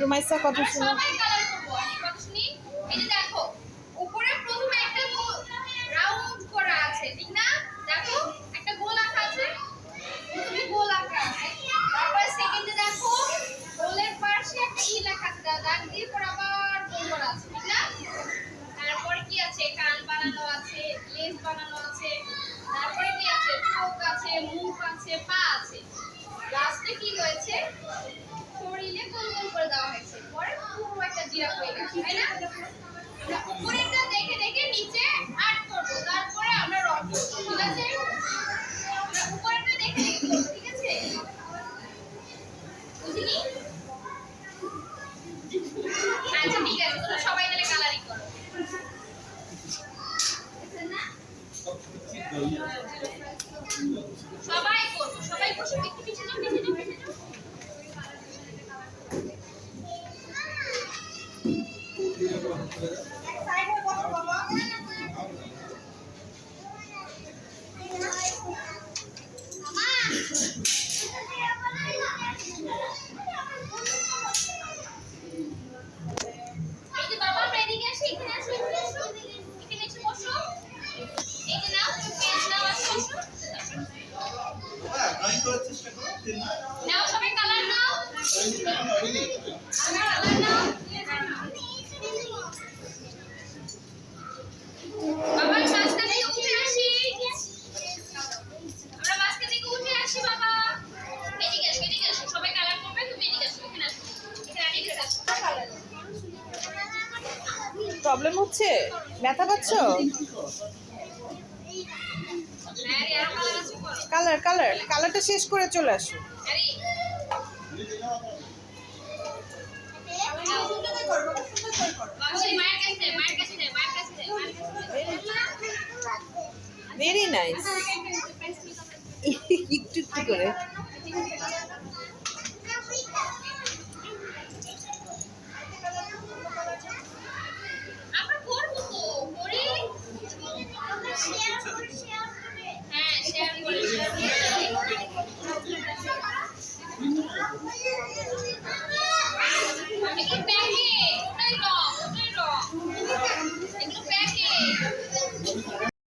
রুমাইসা কত আমরা সুন্দর। সবাই কালার করব। আমি কত শুনি? এই যে দেখো, উপরে প্রথমে একটা রাউন্ড করা আছে, ঠিক না? দেখো, একটা গোল আঁকা আছে। প্রথমে গোল আঁকা আছে। তারপরে সেকেন্ডে দেখো, গোলের পাশে একটা ই লেখা আছে, দাগ দিয়ে পর আবার গোল করা আছে, ঠিক না? তারপরে কি আছে? কান বানানো আছে, লেজ বানানো আছে। তারপরে কি আছে? চোখ আছে, মুখ আছে, পা আছে। লাস্টে কি হয়েছে? শরীরে গোল গোল করে দেওয়া হয়েছে। পরে পুরো একটা জিরাফ হয়ে গেছে, তাই না? আমরা উপরেরটা দেখে দেখে নিচে আর্ট করব। তারপরে আমরা রড করব, ঠিক আছে? আমরা উপরেরটা দেখে দেখে করব, ঠিক আছে? বুঝলি? আচ্ছা ঠিক আছে, তোমরা সবাই মিলে কালারিং করো। সবাই করব, সবাই বসে একটু পিছিয়ে যাও, পিছিয়ে যাও, পিছিয়ে যাও। এই যে বাবা, আমরা এদিকে আসি, এখানে আসো, এখানে আসো, এখানে এসে বসো। এই যে নাও, পেন নাও, আসো, আসো। ড্রয়িং করার চেষ্টা করো। নাও সবাই কালার নাও। কালার নাও। বাবা মাঝখান থেকে উঠে আসি। আমরা মাঝখান থেকে উঠে আসি বাবা। এদিকে আসো, এদিকে আসো। সবাই কালার করবে, তুমি এদিকে আসো, এখানে আসো। এখানে এদিকে আসো। প্রবলেম হচ্ছে? ব্যথা পাচ্ছ? হ্যাঁ রে, আর কালার আছে করো। কালারটা শেষ করে চলে আসো। আরে বাবুই মায়ের কাছে দে, মায়ের কাছে দে, মায়ের কাছে দে, মায়ের কাছে দে। Very nice. একটু একটু করে